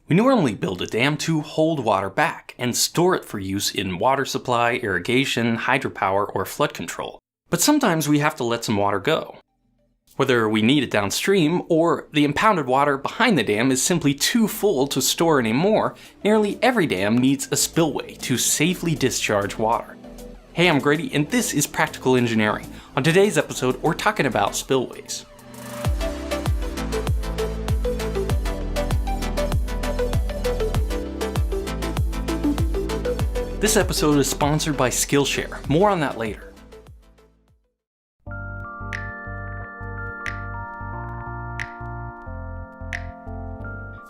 We normally build a dam to hold water back and store it for use in water supply, irrigation, hydropower, or flood control. But sometimes we have to let some water go. Whether we need it downstream, or the impounded water behind the dam is simply too full to store anymore, nearly every dam needs a spillway to safely discharge water. Hey, I'm Grady, and this is Practical Engineering. On today's episode, we're talking about spillways. This episode is sponsored by Skillshare. More on that later.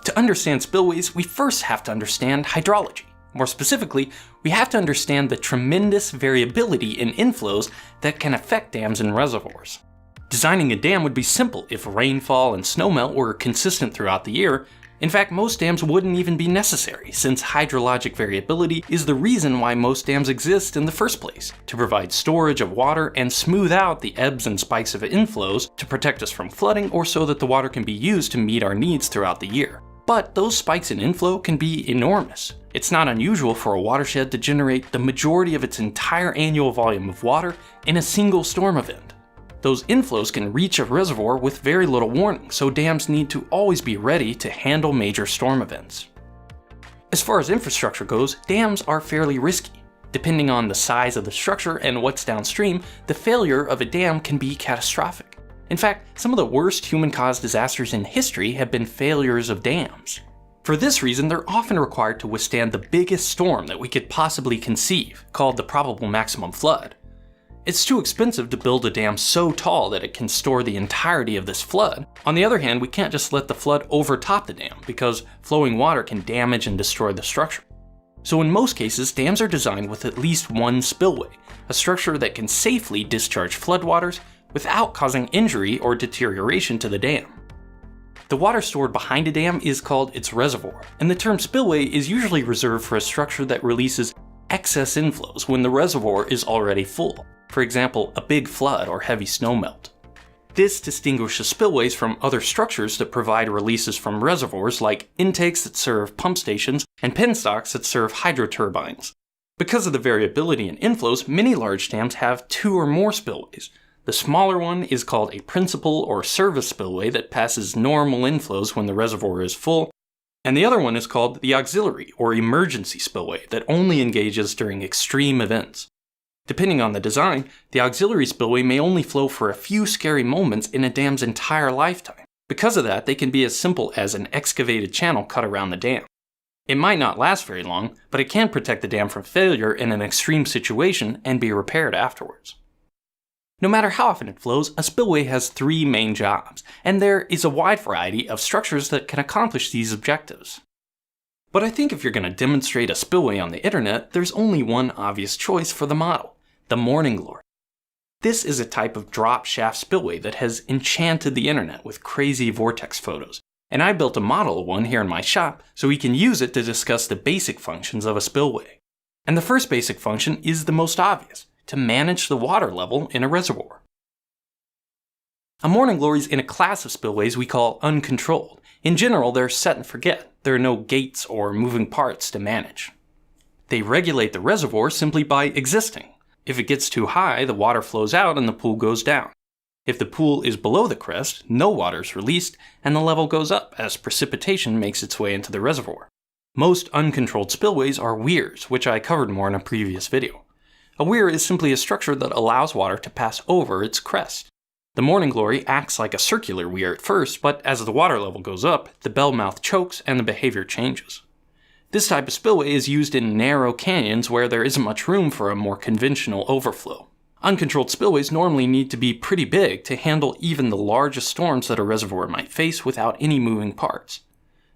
To understand spillways, we first have to understand hydrology. More specifically, we have to understand the tremendous variability in inflows that can affect dams and reservoirs. Designing a dam would be simple if rainfall and snowmelt were consistent throughout the year. In fact, most dams wouldn't even be necessary, since hydrologic variability is the reason why most dams exist in the first place, to provide storage of water and smooth out the ebbs and spikes of inflows to protect us from flooding or so that the water can be used to meet our needs throughout the year. But those spikes in inflow can be enormous. It's not unusual for a watershed to generate the majority of its entire annual volume of water in a single storm event. Those inflows can reach a reservoir with very little warning, so dams need to always be ready to handle major storm events. As far as infrastructure goes, dams are fairly risky. Depending on the size of the structure and what's downstream, the failure of a dam can be catastrophic. In fact, some of the worst human-caused disasters in history have been failures of dams. For this reason, they're often required to withstand the biggest storm that we could possibly conceive, called the probable maximum flood. It's too expensive to build a dam so tall that it can store the entirety of this flood. On the other hand, we can't just let the flood overtop the dam, because flowing water can damage and destroy the structure. So in most cases, dams are designed with at least one spillway, a structure that can safely discharge floodwaters without causing injury or deterioration to the dam. The water stored behind a dam is called its reservoir, and the term spillway is usually reserved for a structure that releases excess inflows when the reservoir is already full. For example, a big flood or heavy snowmelt. This distinguishes spillways from other structures that provide releases from reservoirs, like intakes that serve pump stations and penstocks that serve hydro turbines. Because of the variability in inflows, many large dams have two or more spillways. The smaller one is called a principal or service spillway that passes normal inflows when the reservoir is full, and the other one is called the auxiliary or emergency spillway that only engages during extreme events. Depending on the design, the auxiliary spillway may only flow for a few scary moments in a dam's entire lifetime. Because of that, they can be as simple as an excavated channel cut around the dam. It might not last very long, but it can protect the dam from failure in an extreme situation and be repaired afterwards. No matter how often it flows, a spillway has three main jobs, and there is a wide variety of structures that can accomplish these objectives. But I think if you're going to demonstrate a spillway on the internet, there's only one obvious choice for the model: the morning glory. This is a type of drop shaft spillway that has enchanted the internet with crazy vortex photos, and I built a model of one here in my shop so we can use it to discuss the basic functions of a spillway. And the first basic function is the most obvious: to manage the water level in a reservoir. A morning glory is in a class of spillways we call uncontrolled. In general, they're set and forget. There are no gates or moving parts to manage. They regulate the reservoir simply by existing. If it gets too high, the water flows out and the pool goes down. If the pool is below the crest, no water is released and the level goes up as precipitation makes its way into the reservoir. Most uncontrolled spillways are weirs, which I covered more in a previous video. A weir is simply a structure that allows water to pass over its crest. The morning glory acts like a circular weir at first, but as the water level goes up, the bell mouth chokes and the behavior changes. This type of spillway is used in narrow canyons where there isn't much room for a more conventional overflow. Uncontrolled spillways normally need to be pretty big to handle even the largest storms that a reservoir might face without any moving parts.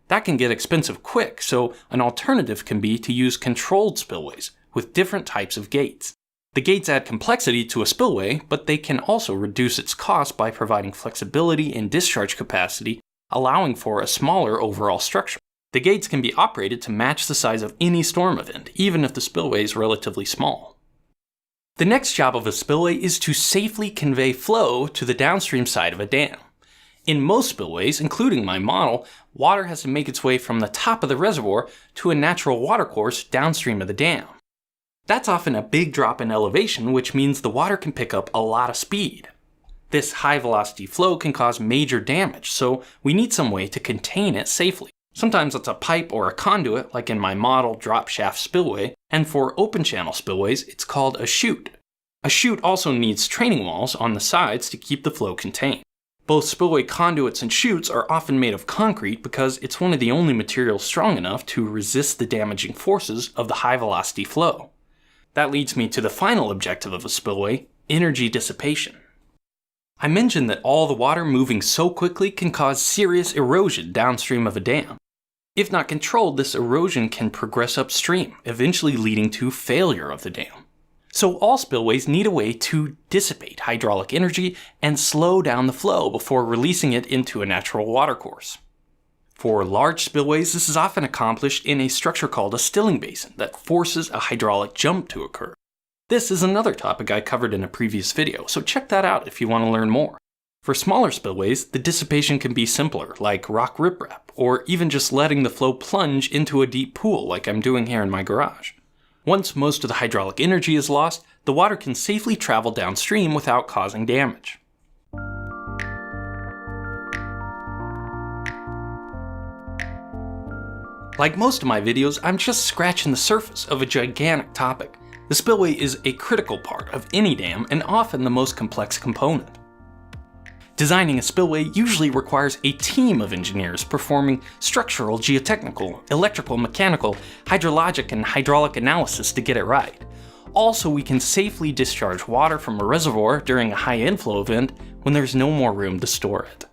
That can get expensive quick, so an alternative can be to use controlled spillways with different types of gates. The gates add complexity to a spillway, but they can also reduce its cost by providing flexibility in discharge capacity, allowing for a smaller overall structure. The gates can be operated to match the size of any storm event, even if the spillway is relatively small. The next job of a spillway is to safely convey flow to the downstream side of a dam. In most spillways, including my model, water has to make its way from the top of the reservoir to a natural watercourse downstream of the dam. That's often a big drop in elevation, which means the water can pick up a lot of speed. This high velocity flow can cause major damage, so we need some way to contain it safely. Sometimes it's a pipe or a conduit, like in my model drop shaft spillway, and for open channel spillways, it's called a chute. A chute also needs training walls on the sides to keep the flow contained. Both spillway conduits and chutes are often made of concrete because it's one of the only materials strong enough to resist the damaging forces of the high velocity flow. That leads me to the final objective of a spillway, energy dissipation. I mentioned that all the water moving so quickly can cause serious erosion downstream of a dam. If not controlled, this erosion can progress upstream, eventually leading to failure of the dam. So all spillways need a way to dissipate hydraulic energy and slow down the flow before releasing it into a natural watercourse. For large spillways, this is often accomplished in a structure called a stilling basin that forces a hydraulic jump to occur. This is another topic I covered in a previous video, so check that out if you want to learn more. For smaller spillways, the dissipation can be simpler, like rock riprap, or even just letting the flow plunge into a deep pool like I'm doing here in my garage. Once most of the hydraulic energy is lost, the water can safely travel downstream without causing damage. Like most of my videos, I'm just scratching the surface of a gigantic topic. The spillway is a critical part of any dam and often the most complex component. Designing a spillway usually requires a team of engineers performing structural, geotechnical, electrical, mechanical, hydrologic, and hydraulic analysis to get it right. Also, we can safely discharge water from a reservoir during a high inflow event when there's no more room to store it.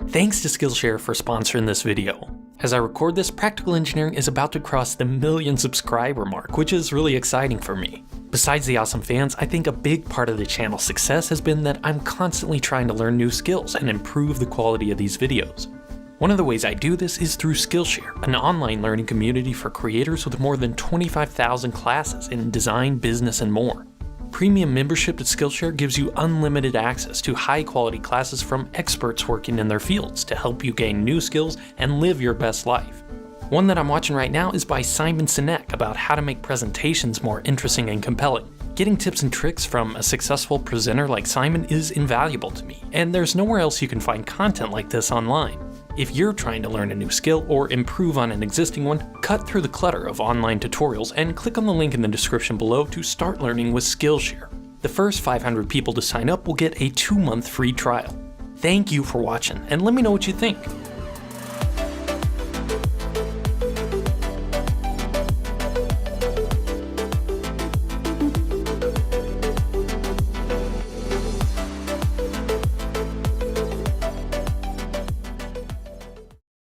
Thanks to Skillshare for sponsoring this video. As I record this, Practical Engineering is about to cross the 1 million subscriber mark, which is really exciting for me. Besides the awesome fans, I think a big part of the channel's success has been that I'm constantly trying to learn new skills and improve the quality of these videos. One of the ways I do this is through Skillshare, an online learning community for creators with more than 25,000 classes in design, business, and more. Premium membership at Skillshare gives you unlimited access to high-quality classes from experts working in their fields to help you gain new skills and live your best life. One that I'm watching right now is by Simon Sinek about how to make presentations more interesting and compelling. Getting tips and tricks from a successful presenter like Simon is invaluable to me, and there's nowhere else you can find content like this online. If you're trying to learn a new skill or improve on an existing one, cut through the clutter of online tutorials and click on the link in the description below to start learning with Skillshare. The first 500 people to sign up will get a 2-month free trial. Thank you for watching, and let me know what you think.